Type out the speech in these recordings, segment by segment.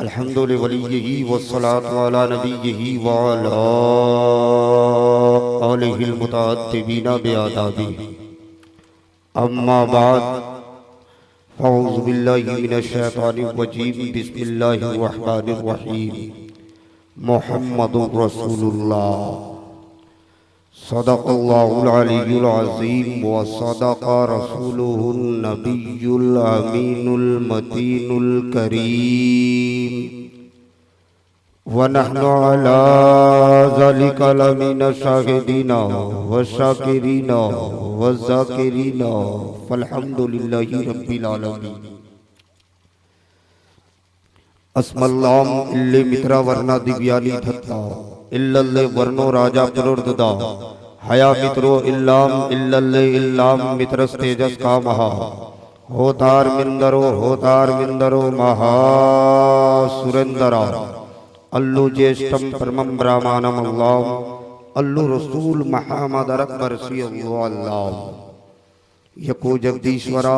अल्हम्दुलिल्लाहि वलिय्यिही वस्सलातु अला नबिय्यिही व अला आलिहिल मुतअद्दिबीना बिआदाबी। अम्मा बाद अऊज़ु बिल्लाहि मिनश शैतानिर रजीम। बिस्मिल्लाहिर रहमानिर रहीम। मुहम्मदुर रसूलुल्लाह सदक़ल्लाहुल अलियुल अज़ीम व सदक़ा रसूलुहुन नबियुल अमीनुल मतीनुल करीम व नहनु अला ज़ालिका लमिन शाहिदीना व शाकिरीना व ज़ाकिरीना फल्हम्दुलिल्लाहि रब्बिल आलमीन। अस्मल्लाम इल्ले मित्रा वर्णा दिव्यानी धत्ता इल्लल्ले वर्णो राजा पुनर्ददा हया मित्रो इल्लाम इल्लल्ले इल्लाम मित्रस तेजस का महा होतार मिंदरो महा सुरेंदरा अल्लु ज्येष्ठम परमं ब्राह्मणम अल्लाह अल्लु रसूल मुहम्मद अकबर सी अल्लाह यको जगदीश्वरा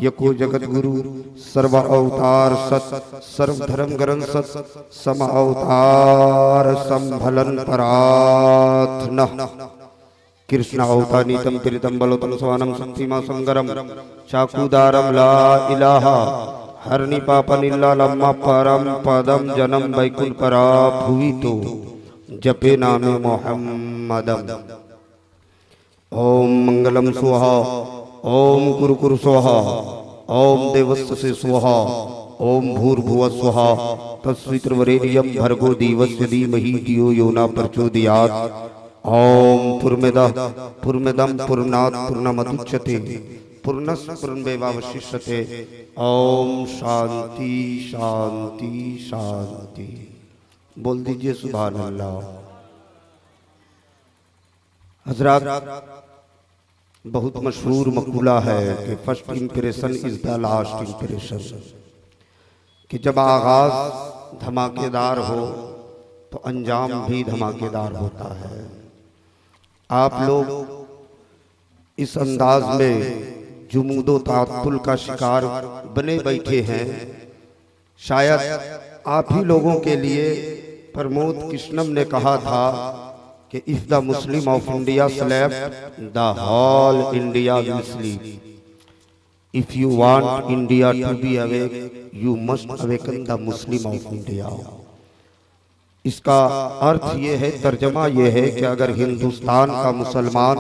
यको जगत गुरु सर्व अवतार सत सर्व धर्म ग्रंथ सत सम अवतार संभलन परात्न कृष्ण अवतानीतम तिरितम बलोतम स्वानम शक्तिमा संगरम चाकुदारम ला इलाहा हरनि पापनिल्ला लम्मा परम पदम जन्म बैकुल परा भुवि तो जपे नामे मोहम्मदम। ओम मंगलम स्वाहा ओम कुरु स्वाहा ओम देवस्य स्वाहा ओम भूर्भुवः स्वाहा तत्सवितुर्वरेण्यं भर्गो देवस्य धीमहि धियो यो न प्रचोदयात्। ओम पूर्णमिदं पूर्णात् पूर्णमुदच्यते पूर्णस्य पूर्णमेवावशिष्यते। ओम शांति शांति शांति। बोल दीजिए सुभान अल्लाह। हजरात, बहुत मशहूर मकूला है कि first impression is the last impression, कि जब आगाज धमाकेदार हो तो अंजाम भी धमाकेदार होता है। आप लोग इस अंदाज में जुमूदो तात्तुल का शिकार बने बैठे हैं। शायद आप ही लोगों के लिए प्रमोद कृष्णम ने कहा था कि if the Muslim of India slept the whole India will sleep. If you want India to be awake you must awaken the Muslim of India. इसका अर्थ ये है, तर्जमा ये है कि अगर हिंदुस्तान का मुसलमान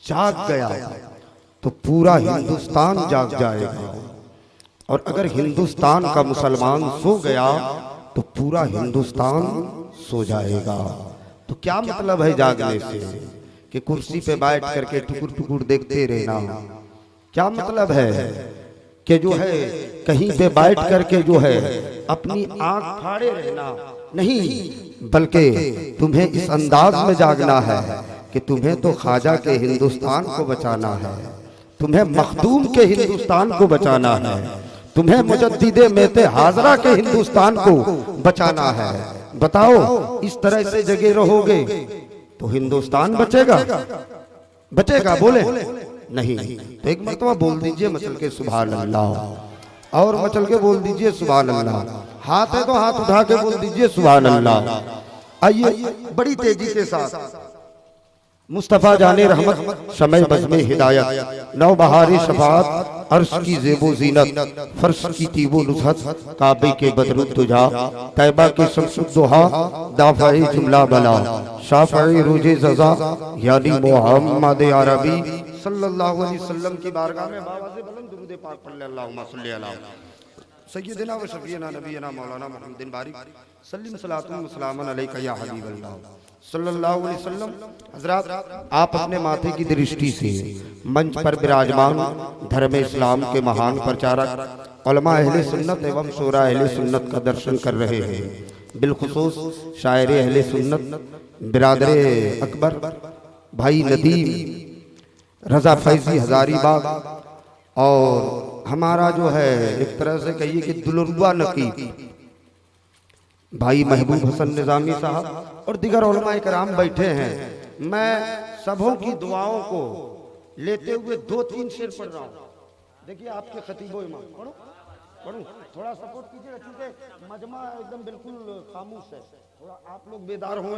जाग गया तो पूरा हिंदुस्तान जाग जाएगा, और अगर हिंदुस्तान का मुसलमान सो गया तो पूरा हिंदुस्तान सो जाएगा। तो क्या मतलब है जागने से कि कुर्सी पे बैठ करके टुकुर टुकुर देखते रहना? क्या मतलब है कि जो है कहीं पे बैठ करके जो है अपनी आंख फाड़े रहना? नहीं, बल्कि तुम्हें इस अंदाज में जागना है कि तुम्हें तो ख्वाजा के हिंदुस्तान को बचाना है, तुम्हें मखदूम के हिंदुस्तान को बचाना है, तुम्हें मुजद्दिदे मेते हाजरा के हिंदुस्तान को बचाना है। बताओ, इस तरह से जगे रहोगे तो हिंदुस्तान बचेगा? बचेगा? बोले नहीं। तो एक मरतबा बोल दीजिए मचल के सुभान अल्लाह, और मचल के बोल दीजिए सुभान अल्लाह। हाथ है तो हाथ उठा के बोल दीजिए सुभान अल्लाह। आइए बड़ी तेजी के साथ मुस्तफ़ा जाने रहमत समय बज़्मे हिदायत नौ बहारी शफात अर्श की ज़ेबो ज़ीनत फर्श की तीबो नुज़हत काबे के बदरुद्दुजा तैबा के शम्सुद्दुहा दाफ़ाए जुमला बला शाफ़ाए रोज़े ज़ज़ा यानी मोहम्मद अरबी सल्लल्लाहु अलैहि वसल्लम की बारगाह में बावाज़े बुलंद दुरूद पाक पढ़ ले। अल्लाहुम्मा सल्ली अला सय्यिदिना व शफ़ीना नबीना मौलाना मुहम्मदिन बारिक सल्लिम सलातुन व सलामुन अलैका या हबीबल्लाह सल्लल्लाहु अलैहि वसल्लम। हज़रात, आप अपने माथे की दृष्टि से मंच पर विराजमान धर्म इस्लाम के महान प्रचारक उलमा अहले सुन्नत एवं शोरा अहले सुन्नत का दर्शन कर रहे हैं। बिलखुसूस शायर अहले सुन्नत बिरादर अकबर भाई नदीम रजा फैजी हजारीबाग, और हमारा जो है एक तरह से कहिए कि दुलरुआ नकीब भाई महबूब हसन निजामी साहब और दिगर उलमाए कराम बैठे हैं। मैं सबों की दुआओं को लेते हुए 2-3 शेर पढ़ रहा हूँ। देखिए आपके खतीबो इमाम पढ़ो पढ़ूं? थोड़ा सपोर्ट कीजिएगा क्योंकि मजमा एकदम बिल्कुल खामोश है। थोड़ा आप लोग बेदार हों,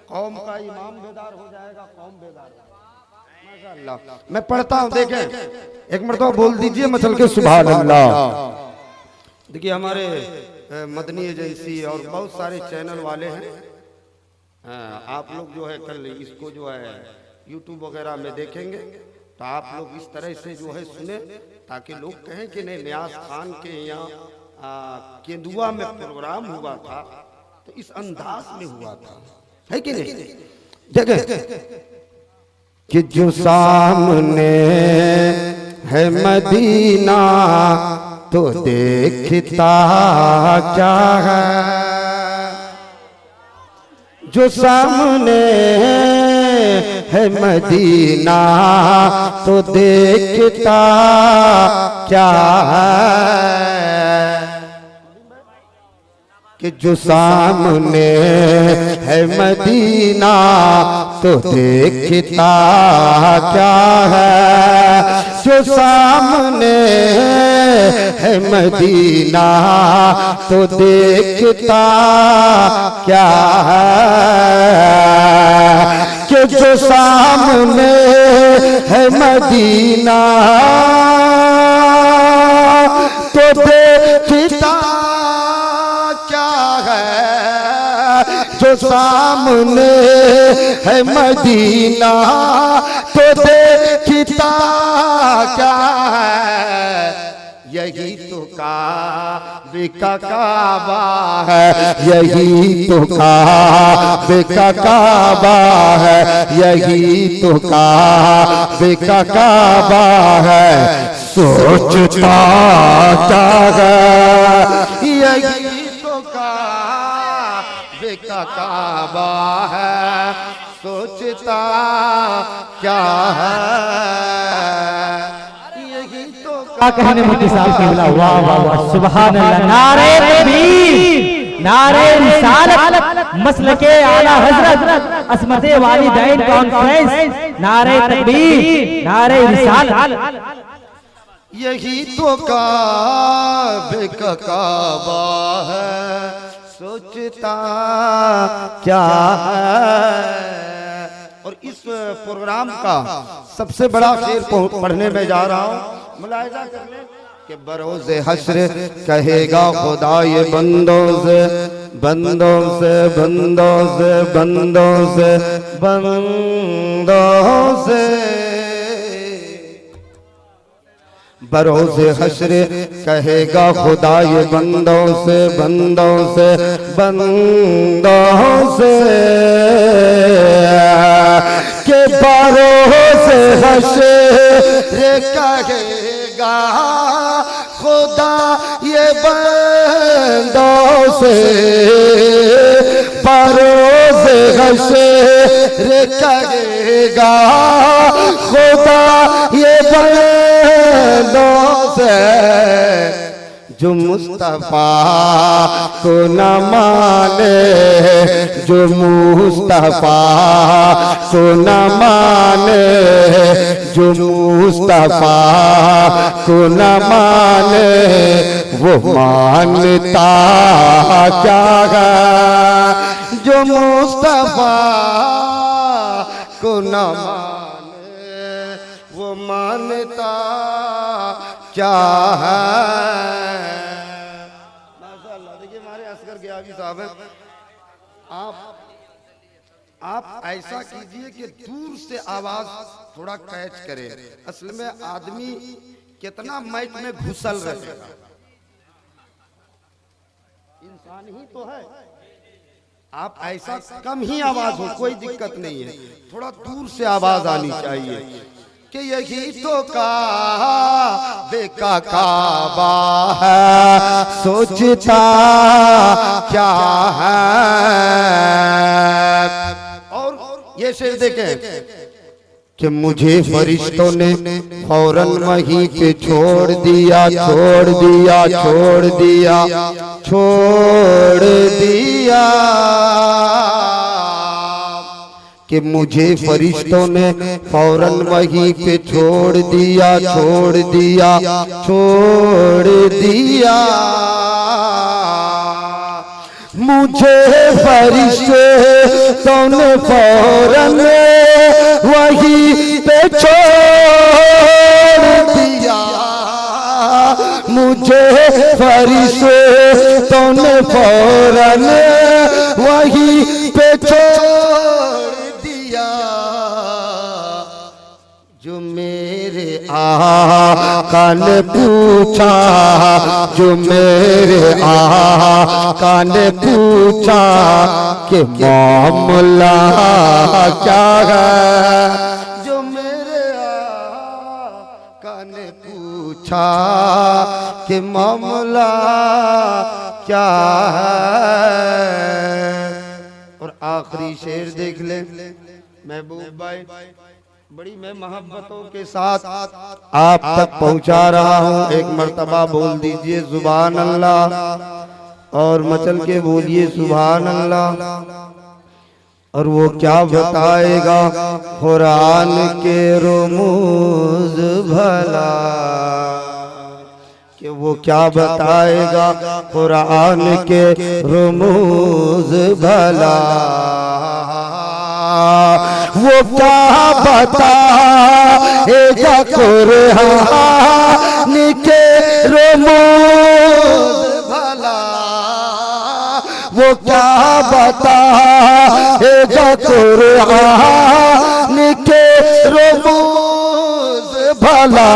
कौम का इमाम बेदार हो जाएगा, कौम बेदार हो। माशाअल्लाह मैं पढ़ता हूँ, देखें एक मरतबा बोल दीजिए मचल के सुभान अल्लाह। देखिए हमारे मदनी एजेंसी और बहुत सारे चैनल वाले हैं, आप लोग जो है कल इसको जो है यूट्यूब वगैरह में देखेंगे तो आप लोग इस तरह से जो है सुने ताकि लोग कहें कि नहीं नियाज खान के यहाँ केंदुआ में प्रोग्राम हुआ था तो इस अंदाज में हुआ था, है कि नहीं? देखें कि जो सामने है मदीना तो देखता क्या है, जो सामने है मदीना तो देखता क्या है, कि जो सामने है मदीना तो देखता क्या है, जो सामने है मदीना तो देखता क्या है, कि जो सामने है मदीना तो देखता क्या है, जो सामने है मदीना तो देखता क्या है, यही तो काबे का काबा है, यही तो काबे का काबा है, यही तो काबे का काबा है, सोचता क्या है, यही तो काबे का काबा है, सोचता क्या है, क्या कहने मुफ्ती साहब की बिला, वाह वाह वाह सुभान अल्लाह। नारे तकबीर, नारे रिसालत, मसलके आला हजरत असमते वालिदैन कॉन्फ्रेंस, नारे तकबीर, नारे रिसालत। यही तो काबे का काबा है, सोचता क्या है। और इस प्रोग्राम का सबसे बड़ा शेर पढ़ने में जा रहा हूँ, मुलाहिजा कर ले कि बरोज़े हश्र कहेगा खुदा ये बंदों से बंदों से बंदों से बंदों से बंदों से, बरोज़े हश्र कहेगा खुदा ये बंदों से बंदों से बंदों से, के बरोज़े हश्र कहेगा खुदा ये बंदों से, बरोज़े हश्र कहेगा खुदा ये बंदों से, जो मुस्तफा को न माने, जो मुस्तफा को न माने, जो मुस्तफा को न माने, वो मानता क्या है, जो मुस्तफा को न माने, वो मानता क्या है। माशाअल्लाह, देखिए हमारे असगर गियावी साहब हैं, आप ऐसा कीजिए कि दूर से आवाज थोड़ा कैच करे, असल में आदमी कितना माइक में घुसल रहेगा, इंसान ही तो है। आप ऐसा कम ही आवाज हो, कोई दिक्कत नहीं है, थोड़ा दूर से आवाज आनी चाहिए कि यही तो काबे का काबा है, सोचता क्या है। और ये शेर देखें कि मुझे फरिश्तों ने फौरन वहीं पे छोड़ दिया, छोड़ दिया, छोड़ दिया, छोड़ दिया, कि मुझे फरिश्तों ने फौरन वहीं पे छोड़ दिया, छोड़ दिया, छोड़ दिया। मुझे फरिश्तों ने फौरन वहीं पे छोड़ दिया। मुझे फरिश्तों ने फौरन वहीं पे छोड़ दिया। जो मेरे आका ने पूछा, जो मेरे आका ने पूछा कि मामला क्या है। जो मेरे आका ने पूछा कि मामला क्या है। और आखिरी शेर देख ले महबूब भाई, बड़ी मैं मोहब्बतों के साथ आप तक पहुंचा रहा हूं। एक मर्तबा बोल दीजिए सुभान अल्लाह, और मचल के बोलिए सुभान अल्लाह। और वो क्या बताएगा कुरान के रुमूज भला, कि वो क्या बताएगा कुरान के रुमूज भला। वो क्या बताएगा कुरान के रुमूज भला। वो क्या बताएगा कुरान के रुमूज भला।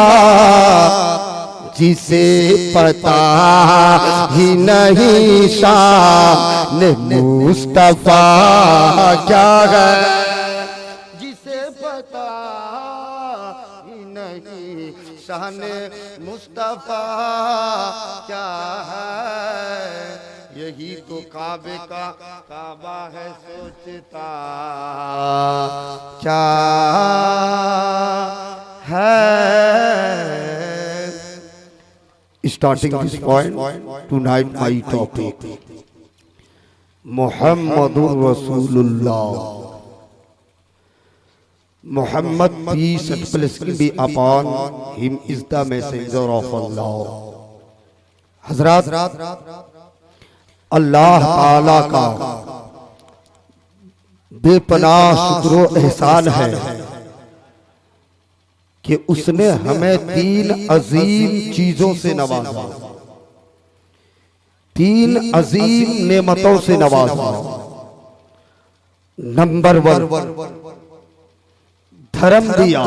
जिसे पता ही नहीं शान मुस्तफा क्या है। जिसे पता ही नहीं शान मुस्तफा क्या है। यही तो काबे का काबा है सोचता क्या है। Starting this point, tonight my topic, Muhammadur Rasulullah. Muhammad, peace and blessing be upon him, is the messenger of Allah. Hazrat, अल्लाह ताला का बेपनाह शुक्र एहसान है कि उसने हमें तीन अजीम चीजों से नवाजा, तीन अजीम नेमतों से नवाजा। नंबर 1, धर्म दिया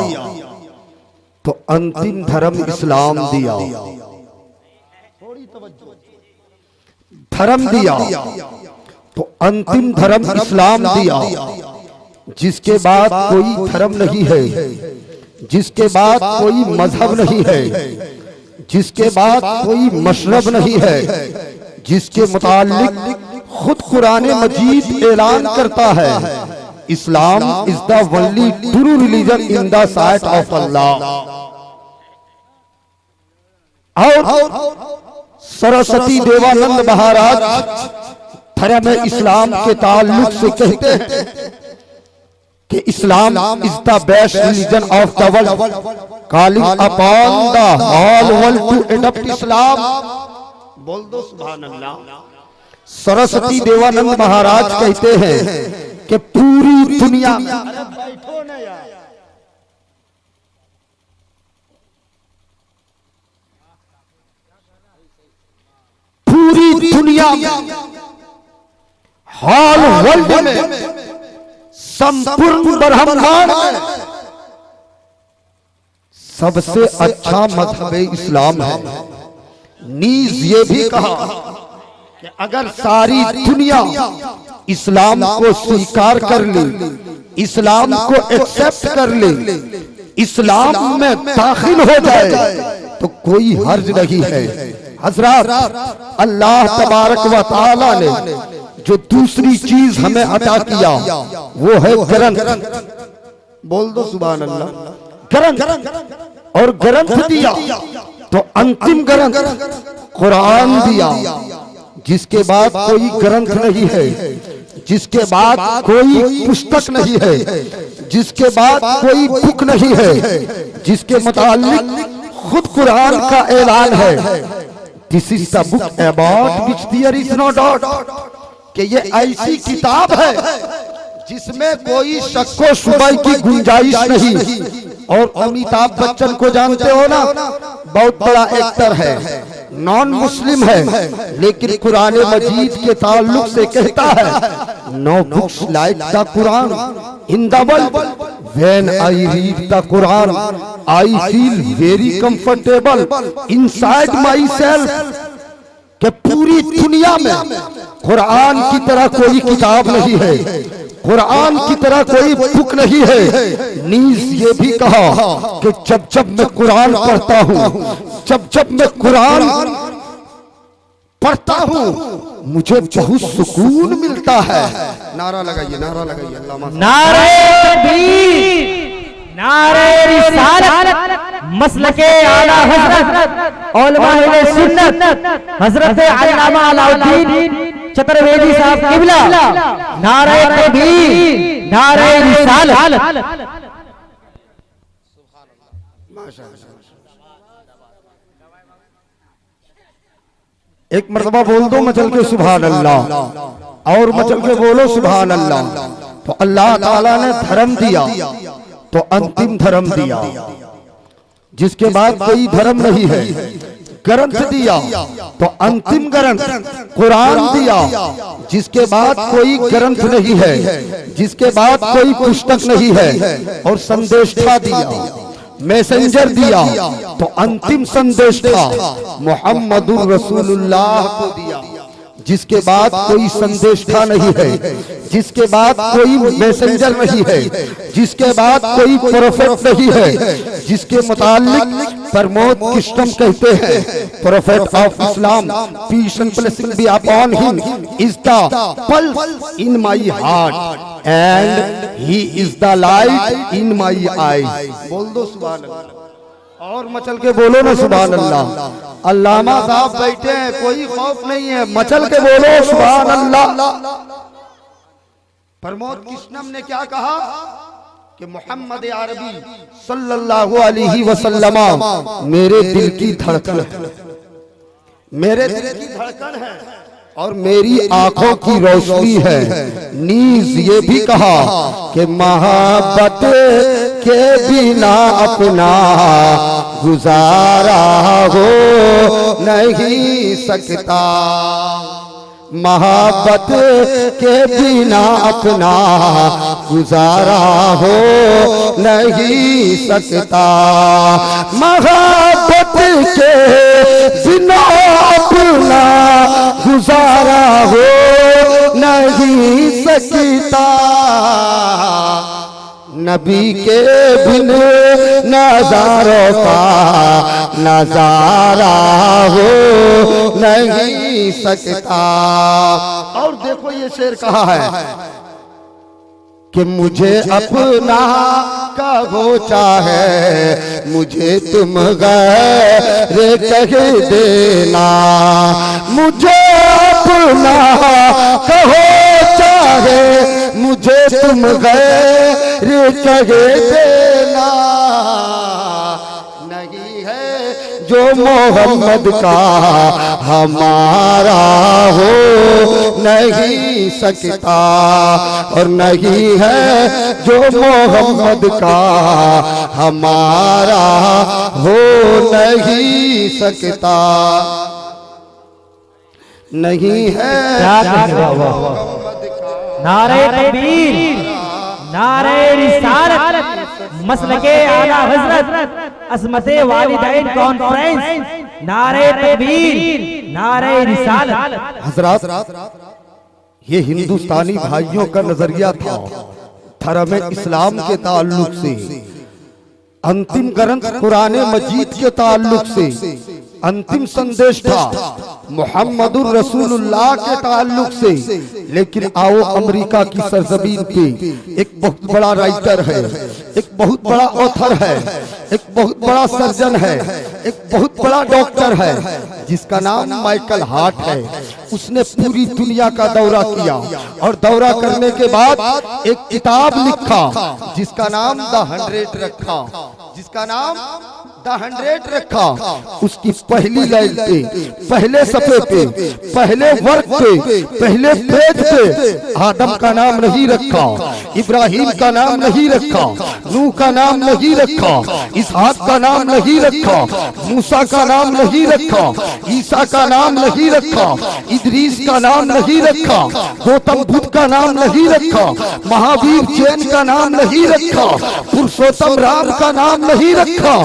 तो अंतिम धर्म इस्लाम दिया। धर्म दिया तो अंतिम धर्म इस्लाम दिया, जिसके बाद कोई धर्म नहीं है, जिसके बाद कोई मजहब नहीं है, जिसके बाद कोई मशरब नहीं है, जिसके मुतालिक खुद कुरान मजीद ऐलान करता है Islam is the only true religion in the sight of Allah. और सरस्वती देवानंद महाराज धर्म इस्लाम के ताल्लुक से कहते हैं कि Islam is the best religion of the world, calling upon the whole world to adopt Islam. बोल दो सुभान अल्लाह। सरस्वती देवानंद महाराज कहते हैं कि पूरी दुनिया में, बैठो ना यार, पूरी दुनिया में, होल वर्ल्ड में, संपूर्ण ब्रह्मांड में सबसे अच्छा मजहब इस्लाम है। नीज ये भी कहा कि अगर सारी दुनिया इस्लाम को स्वीकार कर ले, इस्लाम को एक्सेप्ट कर ले, इस्लाम में दाखिल हो जाए तो कोई हर्ज नहीं है। हजरत, अल्लाह तबारक व तआला ने जो दूसरी चीज हमें अता किया वो है ग्रंथ। बोल दो सुभान अल्लाह। ग्रंथ, और ग्रंथ दिया तो अंतिम ग्रंथ कुरान दिया, जिसके बाद कोई ग्रंथ नहीं है, जिसके बाद कोई पुस्तक नहीं है, जिसके बाद कोई बुक नहीं है, जिसके मुतालिक खुद कुरान का ऐलान है, this is the book about which there is no doubt, कि ये ऐसी किताब है जिसमें कोई शक्को शुबह की गुंजाइश नहीं। और अमिताभ बच्चन को जानते हो ना, बहुत बड़ा एक्टर है, नॉन मुस्लिम है, लेकिन कुरान मजीद के ताल्लुक से कहता है, no books like the Quran in the world, when I read the Quran I feel very comfortable inside my self, कि पूरी दुनिया में कुरान की तरह कोई किताब नहीं है, कुरान की तरह कोई बुक नहीं है। नीज ये भी कहा कि जब जब मैं कुरान पढ़ता हूँ, जब जब मैं कुरान पढ़ता हूँ, मुझे बहुत सुकून मिलता है। नारा लगाइए, नारा लगाइए, अल्लाह नारे तकबीर, नारे रिसालत, मसलके आला हजरत उलमाए सुन्नत हजरत अल्लामा अलाउद्दीन चतुर्वेदी साहब किबला, नारे तकबीर, नारे रिसालत। एक मर्तबा बोल दो मचल के सुभान अल्लाह, और मचल के बोलो सुभान अल्लाह। तो अल्लाह ताला ने धर्म दिया तो अंतिम धर्म दिया, जिसके बाद कोई धर्म नहीं है। ग्रंथ दिया तो अंतिम ग्रंथ कुरान दिया, जिसके बाद कोई ग्रंथ नहीं है, जिसके बाद कोई पुस्तक नहीं है। और संदेशा दिया, मैसेंजर दिया तो अंतिम संदेशा मोहम्मदुर रसूलुल्लाह को दिया, जिसके बाद कोई संदेशा नहीं है, जिसके बाद कोई मैसेंजर नहीं है, जिसके बाद कोई प्रोफेट नहीं है, जिसके मुतालिक प्रमोद किस्टम कहते हैं, prophet of Islam peace and blessing be upon him is the pulse in my heart and he is the light in my eyes. बोल दो सुभान अल्लाह, और मचल के बोलो ना सुभान अल्लाह। अल्लामा साहब बैठे हैं, कोई खौफ नहीं है, मचल के बोलो सुभान अल्लाह। प्रमोद किस्नम ने क्या कहा कि मोहम्मद अरबी सल्लल्लाहु अलैहि वसल्लम मेरे दिल की धड़कन है, मेरे दिल की धड़कन है और मेरी आंखों की रोशनी है। नीज ये भी कहा कि मोहब्बत के बिना अपना गुजारा हो नहीं सकता, मोहब्बत के बिना अपना गुजारा हो नहीं सकता, मोहब्बत के बिना अपना गुजारा हो नहीं सकता, नबी के बिन नजारों का नजारा हो नहीं सकता। और देखो ये शेर कहा है कि मुझे अपना कहो चाहे मुझे तुम गैर कह देना, मुझे अपना कहो चाहे मुझे तुम गैर कह देना, नहीं है जो मोहम्मद का हमारा हो नहीं सकता, और नहीं है जो मोहम्मद का हमारा हो नहीं सकता, नहीं है। नारे तकबीर, नारे रिसालत, मसलके आला हजरत असमते वालिदैन कॉन्फ्रेंस, नारे तकबीर, नारे रिसालत। हजरात, ये हिंदुस्तानी भाइयों का नजरिया था धर्म इस्लाम के ताल्लुक से, अंतिम ग्रंथ कुरान मजीद के ताल्लुक से, अंतिम संदेश था मोहम्मदुर रसूलुल्लाह के ताल्लुक से। लेकिन आओ अमेरिका की सरजमीन पे एक बहुत बड़ा राइटर है, एक बहुत बड़ा ऑथर है, एक बहुत बड़ा सर्जन है, एक बहुत बड़ा डॉक्टर है जिसका नाम माइकल हार्ट है। उसने पूरी दुनिया का दौरा किया और दौरा करने के बाद एक किताब लिखा जिसका नाम द 100 रखा, जिसका नाम द 100 रखा। उसकी पहली लाइन पे, पहले सफे पे, पहले वर्ग पे, पहले पेज पे आदम का नाम नहीं रखा, इब्राहिम का नाम नहीं रखा, नूह का नाम नहीं रखा, इसहाक का नाम नहीं रखा, मूसा का नाम नहीं रखा, ईसा का नाम नहीं रखा, इदरीस का नाम नहीं रखा, गौतम बुद्ध का नाम नहीं रखा, महावीर जैन का नाम नहीं रखा, पुरुषोत्तम राम का नाम नहीं रखा।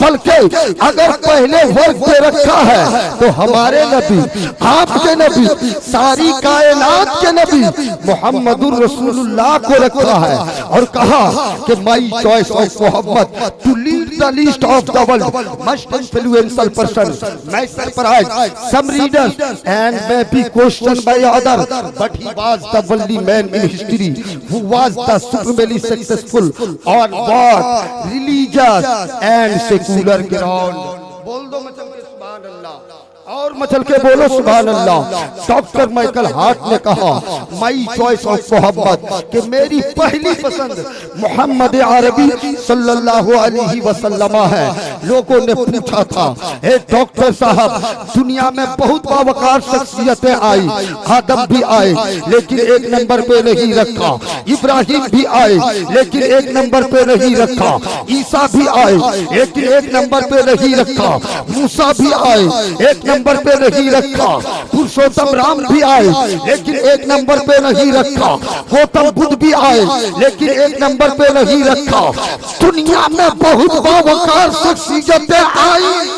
बल्कि अगर पहले वर्ग पे रखा है तो हमारे नबी, आपके नबी, सारी कायनात के नबी मोहम्मदुर रसूलुल्लाह को रखा है और कहा कि my choice of Muhammad to lead the list of the world most influential person. May surprise some readers and may be question by other but he was the only man in history who was the supremely successful on both religious and secular ground. बोल दो मचल के सुभान अल्लाह, और मचल के बोलो सुभान अल्लाह। डॉक्टर माइकल हार्ट ने कहा माई चॉइस ऑफ मोहम्मद कि मेरी पहली पसंद मोहम्मद अरबी सल्लल्लाहु अलैहि वसल्लम है। लोगों ने पूछा था हे डॉक्टर साहब, दुनिया में बहुत बावकार शख्सियतें आई, आदम भी आए लेकिन एक नंबर पे नहीं रखा, इब्राहिम भी आए लेकिन एक नंबर पे नहीं रखा, ईसा भी आए लेकिन एक नंबर पे नहीं रखा, मूसा भी आए एक नंबर पे नहीं रखा, पुरुषोत्तम राम भी आए लेकिन एक नंबर पे नहीं रखा, गौतम बुद्ध भी आए लेकिन एक नंबर पे नहीं रखा। दुनिया में बहुत बावकार शख्सियतें आई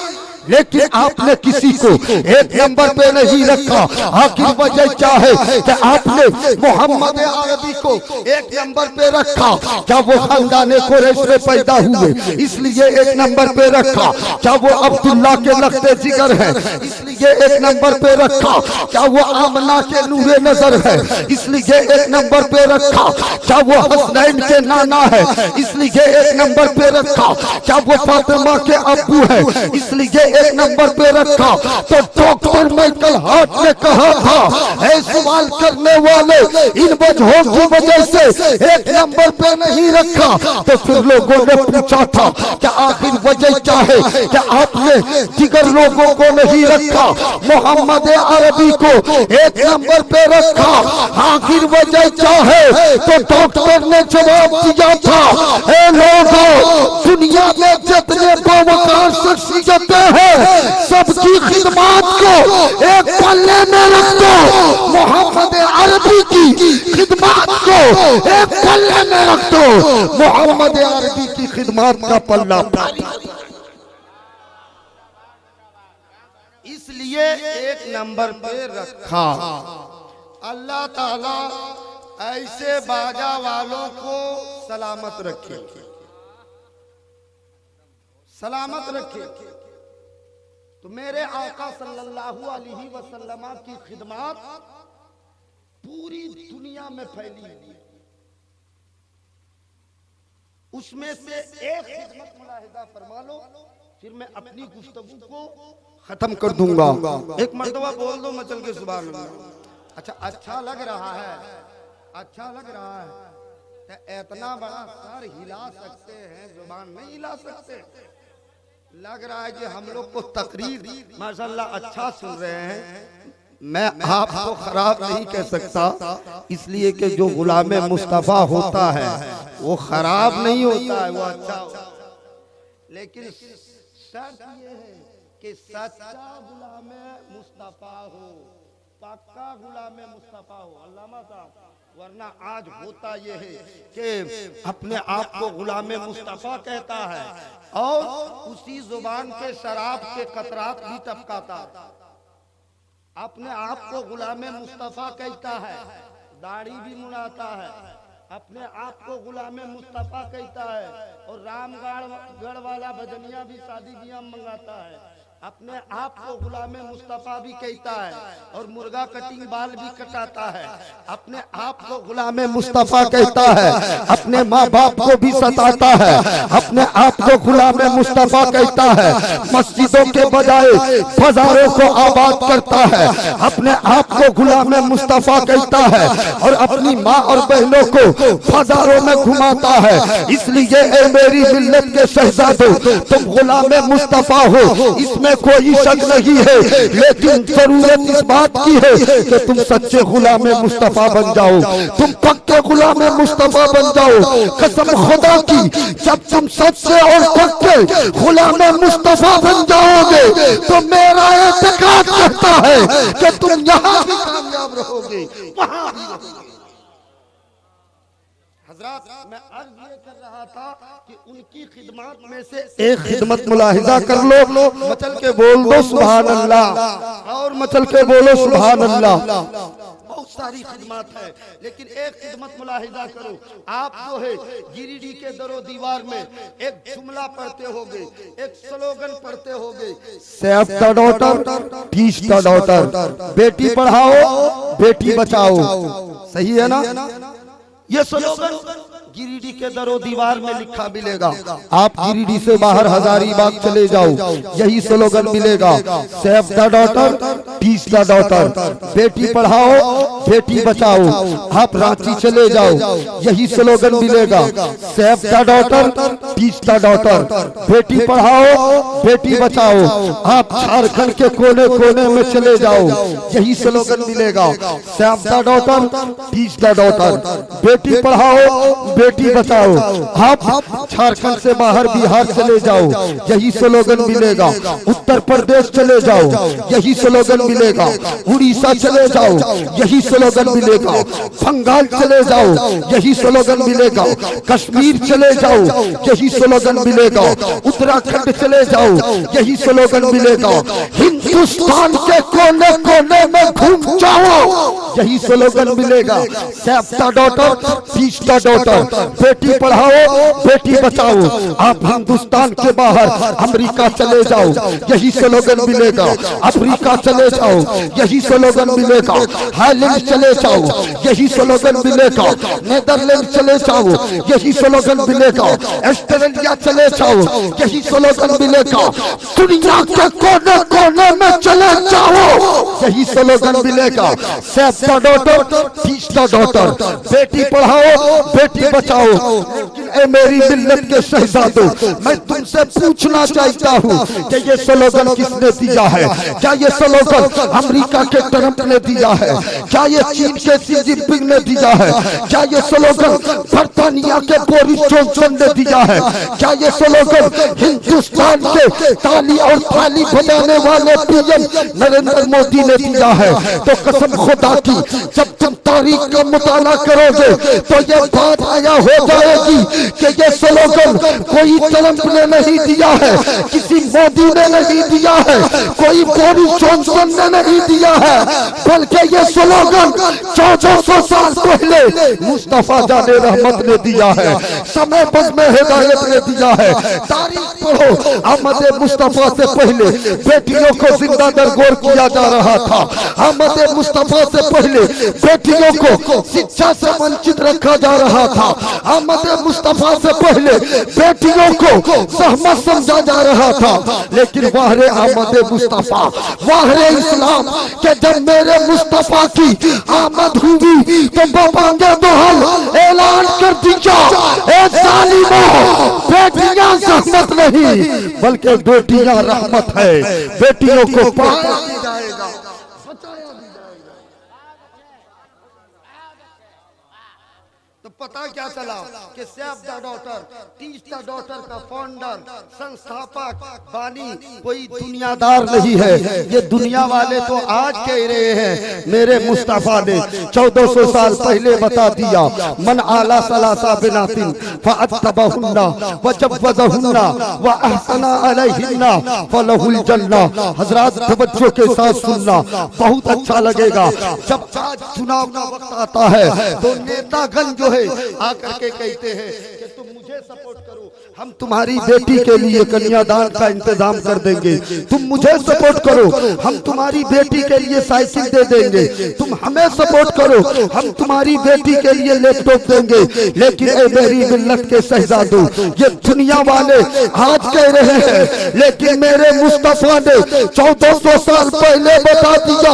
लेकिन आपने किसी को एक नंबर पे नहीं रखा। आखिर वजह क्या है कि आपने मोहम्मद अरबी को एक नंबर पे रखा? क्या वो खानदाने कुरैश में पैदा हुए इसलिए एक नंबर पे रखा? क्या वो अब्दुल्ला के लखते जिगर है इसलिए एक नंबर पे रखा? क्या वो आमना के नूरे नजर है इसलिए एक नंबर पे रखा? क्या वो हसनैन के नाना है इसलिए एक नंबर पे रखा? क्या वो फातिमा के अब्बू है इसलिए एक नंबर पे रखा? तो डॉक्टर माइकल हार्ट ने कहा था ऐ सवाल करने वाले इन वजहों की वजह से एक नंबर पे नहीं रखा। तो फिर लोगों ने पूछा था क्या आखिर वजह क्या है क्या आपने जिगर लोगों को नहीं रखा, मोहम्मद अरबी को एक नंबर पे रखा? आखिर वजह क्या है? तो डॉक्टर ने जवाब दिया था ए लोगों, दुनिया में जितने बावकार शख्सियतें हैं सबकी खिदमत को एक पल्ले में रख दो, मोहम्मद अरबी की खिदमत को एक पल्ले में रख दो, मोहम्मद अरबी की खिदमत का पल्ला इसलिए एक नंबर पे रखा। अल्लाह ताला ऐसे बाजा वालों को सलामत रखे, सलामत रखे। तो मेरे आका सल्लल्लाहु अलैहि वसल्लम की खिदमत पूरी दुनिया में फैली हुई, उसमें से एक खिदमत मुलाहिजा फरमा लो, फिर मैं अपनी गुफ्तगू को खत्म कर दूंगा। एक मर्तबा बोल दो मचल के सुभान अल्लाह। अच्छा, अच्छा लग रहा है, अच्छा लग रहा है। तो इतना बड़ा सर हिला सकते हैं, जुबान नहीं हिला सकते। लग रहा है कि हम लोग को तकरीर माशाल्लाह अच्छा सुन रहे हैं। मैं आपको खराब नहीं कह सकता, इसलिए कि जो गुलामे मुस्तफा होता है वो खराब नहीं होता है, वो अच्छा होता है। लेकिन शर्त ये है कि सच्चा गुलामे मुस्तफा हो, पक्का गुलामे मुस्तफा हो अल्लामा साहब। वरना आज होता यह है कि अपने आप को गुलामे मुस्तफा कहता है और उसी जुबान के शराब के कतरात भी टपकाता, अपने आप को गुलामे मुस्तफा कहता है, दाढ़ी भी मुड़ाता है, अपने आप को गुलामे मुस्तफा कहता है और रामगढ़ वाला भजनिया भी शादी ब्याह मंगाता है। अपने आप को गुलाम मुस्तफा भी कहता है और मुर्गा कटिंग बाल भी कटाता है। अपने आप को गुलाम मुस्तफा कहता है, अपने माँ बाप को भी सताता है। अपने आप को गुलाम मुस्तफा कहता है, मस्जिदों के बजाय बाजारों को आबाद करता है। अपने आप को गुलाम मुस्तफा कहता है और अपनी माँ और बहनों को बाजारों में घुमाता है। इसलिए ए मेरी मिल्लत के शहजादों, तुम गुलाम मुस्तफा हो, इसमें कोई शक नहीं है, लेकिन जरूरत इस बात की है कि तुम सच्चे गुलाम मुस्तफा बन जाओ, तुम पक्के गुलाम मुस्तफा बन जाओ। कसम खुदा की, जब तुम सच्चे और पक्के गुलाम मुस्तफा बन जाओगे तो मेरा एतकाद कहता है कि तुम यहाँ भी कामयाब रहोगे, वहाँ भी रहोगे। हजरत, मैं अर्ज ये कर रहा था कि उनकी खिदमत में से एक खिदमत मुलाहिजा कर लो, मचल के बोल दो सुभान अल्लाह, और मचल के बोलो सुभान अल्लाह। बहुत सारी खिदमत है, लेकिन एक खिदमत मुलाहिजा करो। आप जो है गिरिडीह के दरो दीवार में एक जुमला पढ़ते होगे, एक स्लोगन पढ़ते होगे, save the daughter, teach the daughter, Beti Padhao Beti Bachao. सही है ना? ये स्लोगन गिरिडीह के दरो दीवार में लिखा मिलेगा। आप गिरिडीह से बाहर हजारीबाग चले जाओ, यही स्लोगन मिलेगा, save the daughter, teach the daughter, Beti Padhao Beti Bachao. आप रांची चले जाओ, यही स्लोगन मिलेगा, save the daughter, teach the daughter, Beti Padhao Beti Bachao. आप झारखंड के कोने कोने में चले जाओ, यही स्लोगन मिलेगा, save the daughter, teach the daughter, Beti Padhao Beti Bachao. आप झारखंड से बाहर बिहार चले जाओ, यही स्लोगन मिलेगा। उत्तर प्रदेश चले जाओ, यही स्लोगन मिलेगा। उड़ीसा चले जाओ, यही स्लोगन मिलेगा। बंगाल चले जाओ, यही स्लोगन मिलेगा। कश्मीर चले जाओ, यही स्लोगन मिलेगा। उत्तराखंड चले जाओ, यही स्लोगन मिलेगा। हिंदुस्तान के कोने कोने में घूम जाओ, यही स्लोगन मिलेगा, save the daughter, teach the daughter, Beti Padhao Beti Bachao. आप हिंदुस्तान के बाहर अमेरिका चले जाओ, यही स्लोगन मिलेगा। अफ्रीका चले जाओ, यही स्लोगन मिलेगा। हाईलैंड चले जाओ, यही स्लोगन मिलेगा। नीदरलैंड चले जाओ, यही स्लोगन मिलेगा। ऑस्ट्रेलिया चले जाओ, यही स्लोगन मिलेगा। दुनिया के कोने कोने में चले जाओ, यही स्लोगन मिलेगा, save the daughter, teach the daughter, Beti Padhao Beti Bachao. लेकिन ए मेरी मिल्लत के शहजादों, मैं तुमसे पूछना चाहता हूँ कि ये स्लोगन किसने दिया है? क्या ये स्लोगन अमेरिका के ट्रंप ने दिया है? क्या ये चीन के शी जिनपिंग ने दिया है? क्या ये स्लोगन बर्तानिया के बोरिस जॉनसन ने दिया है? क्या ये स्लोगन हिंदुस्तान के ताली और थाली बजाने वाले पीएम नरेंद्र मोदी ने दिया है? तो कसम खुदा की, जब तुम तारीख का मुताला करोगे तो ये बात आया हो जाएगी कि ये स्लोगन कोई ट्रंप ने नहीं दिया है, किसी मोदी ने नहीं दिया है, कोई बोरिस जॉनसन ने नहीं दिया है, बल्कि ये स्लोगन 1400 साल पहले मुस्तफा जाने रहमत ने दिया है, समय बज़्म हिदायत ने दिया है। तारीख पढ़ो, अहमद मुस्तफा से पहले बेटियों को जिंदा दरगोर किया जा रहा था। अहमद मुस्तफा से पहले बेटियों को शिक्षा से वंचित रखा जा रहा था। अहमद मुस्तफा से पहले बेटियों को सहमत समझा जा रहा था। लेकिन वाहरे अहमद मुस्तफा, वाहरे इस्लाम के जब मेरे मुस्तफा की आमद हुई तो बाबांगे दोहल ऐलान कर दिया, ए जालिमों, बेटियां सहमत नहीं बल्कि बेटियां रहमत है, बेटियों को पाया भी जाएगा, बचाया भी जाएगा। तो पता क्या चला कि save the daughter, teach the daughter का फाउंडर, संस्थापक, बानी कोई दुनियादार नहीं है। ये दुनिया वाले तो आज कह रहे हैं, मेरे मुस्तफा ने 1400 साल पहले बता दिया, मन आला सलासा बिनातिन फअत्तबहुन्ना वजव्वज़हुन्ना व अहसना अलैहिन्ना फलहुल जन्ना। हजरात तवज्जो के साथ सुनना, बहुत अच्छा लगेगा। जब आज चुनाव का वक्त आता है तो नेतागण जो है आकर के कहते हैं कि तुम मुझे सपोर्ट करो, हम तुम्हारी बेटी के लिए कन्यादान का इंतजाम कर देंगे, तुम मुझे सपोर्ट करो, हम तुम्हारी बेटी के लिए साइकिल दे देंगे, तुम हमें सपोर्ट करो, हम तुम्हारी बेटी के लिए लैपटॉप देंगे। लेकिन ए मेरी मिल्लत के शहजादों, ये दुनिया वाले आज कह रहे हैं, लेकिन मेरे मुस्तफा ने 1400 साल पहले बता दिया,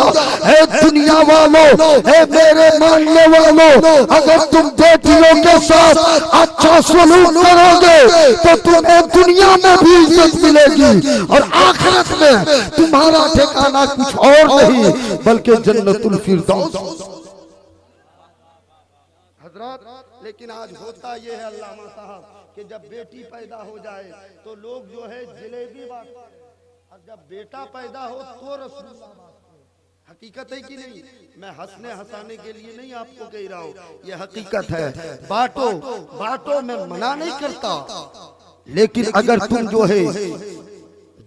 ए दुनिया वालों, ए मेरे मानने वालों, अगर तुम बेटियों के साथ अच्छा सलूक करोगे तो तुम्हें दुनिया में भी इज्जत मिलेगी और आखिरत में तुम्हारा ठिकाना कुछ और नहीं बल्कि जन्नतुल फिरदौस। हजरत, लेकिन आज होता यह है अल्लामा साहब कि जब बेटी पैदा हो जाए तो लोग जो है जलेबी बांटते हैं, और जब बेटा पैदा हो तो रसूलुल्लाह बांटते हैं। हकीकत है कि नहीं? मैं हंसने हंसाने के लिए नहीं आपको कह रहा हूँ, ये हकीकत है। बांटो बांटो, मैं मना नहीं करता, लेकिन अगर तुम जो है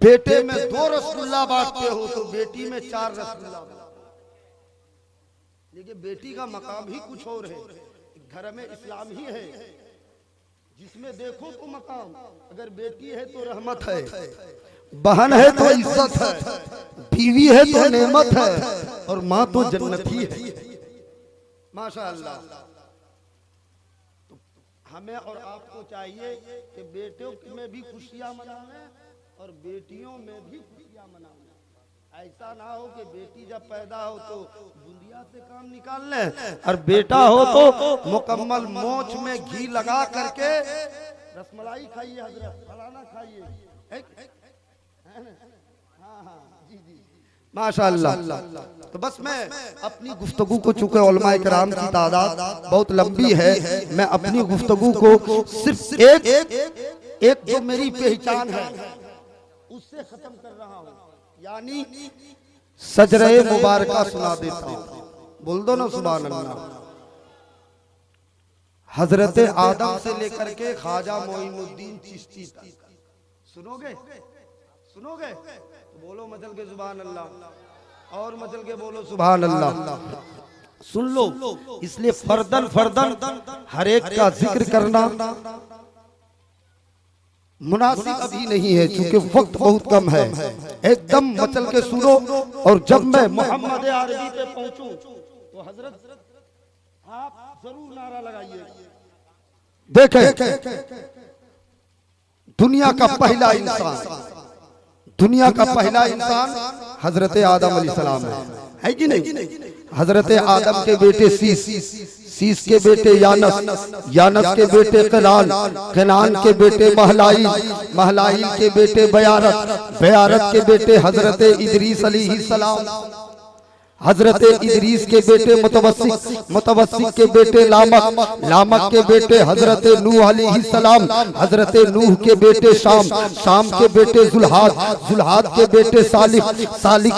बेटे में 2 रसगुल्ला बांटते हो तो बेटी में 4 रसगुल्ला। लेकिन बेटी का मकाम ही कुछ और है। घर में इस्लाम ही है, जिसमें देखो तो मकाम। अगर बेटी है तो रहमत है, बहन है तो इज्जत है, बीवी है तो नेमत है, और माँ तो जन्नत ही है। माशाअल्लाह। तो हमें और आपको चाहिए कि बेटों में भी खुशियां मनाएं और बेटियों में भी खुशियां मनाएं। ऐसा ना हो कि बेटी जब पैदा हो तो बुंदिया से काम निकाल ले, और बेटा हो तो मुकम्मल मोच में घी लगा करके रसमलाई खाइए, हजरत फलाना खाइए। माशाअल्लाह। तो बस मैं अपनी गुफ्तगू को, चूंकि उलमाए किराम की तादाद बहुत लंबी है, मैं अपनी गुफ्तगू को सिर्फ एक जो मेरी पहचान है उससे खत्म कर रहा हूँ, यानी सजरे मुबारका सुना देता हूँ। बोल दो ना सुभान अल्लाह। हजरत आदम से लेकर के ख्वाजा मोइनुद्दीन चिश्ती तक सुनोगे? सुनोगे तो बोलो मचल के सुभान अल्लाह, और मचल के बोलो सुभान अल्लाह। सुन लो, इसलिए फर्दन फर्दन हर एक का जिक्र करना मुनासिब अभी नहीं है, चूंकि वक्त बहुत कम है। एकदम मचल के सुनो, और जब मैं मोहम्मद अरबी पे पहुंचूं तो हजरत आप जरूर नारा लगाइए। देखें, दुनिया का पहला इंसान हजरत आदम अलैहिस्सलाम है कि नहीं? हजरत आदम के बेटे सीस के बेटे यानस के बेटे कनान के बेटे महलाइल के बेटे बयारत के बेटे हजरत इदरीस अलैहिस्सलाम, हजरत इदरीस के बेटे मुतवस्सिक के बेटे लामक के बेटे हजरत नूह अलैहिस्सलाम, हजरत नूह के बेटे शाम के बेटे जुल्हाद के बेटे सालिक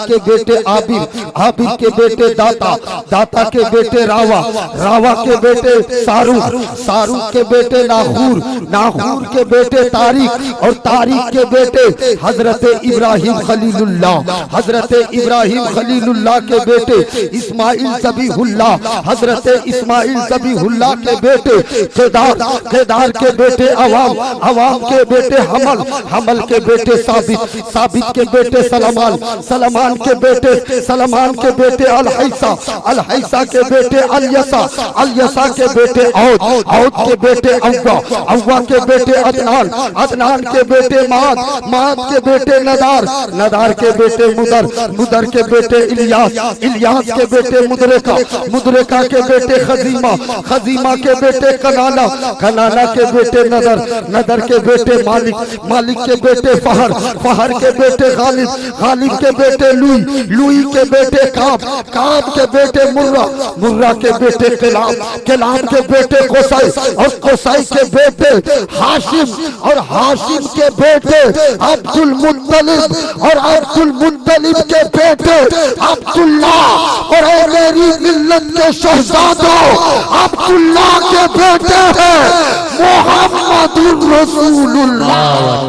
के बेटे आबिर के बेटे दाता के बेटे रावा के बेटे सारूक के बेटे नाहूर के बेटे तारीख के बेटे हजरत इब्राहिम खलीलुल्लाह के बेटे इस्माइल ज़बीहुल्लाह, हजरत इस्माइल ज़बीहुल्लाह के बेटे केदार के बेटे अवाम के बेटे हमल के बेटे साबित के बेटे सलमान के बेटे अलहैसा के बेटे अलियसा के बेटे औद के बेटे अव्वा के बेटे अदनान के बेटे माद के बेटे नदार के बेटे मुदर के बेटे इलियास के बेटे मुदरिका के बेटे खजीमा के बेटे कनाना के बेटे नदर के बेटे मालिक के बेटे फहर के बेटे गालिब के बेटे लुई के बेटे काब के बेटे मुर्रा के बेटे कलाम के बेटे कोसाई के बेटे हाशिम, और हाशिम के बेटे अब्दुल मुत्तलिब के बेटे अब्दुल्ला, और मेरी मिल्लत के शहजादों अब्दुल्ला के बेटे हैं मोहम्मद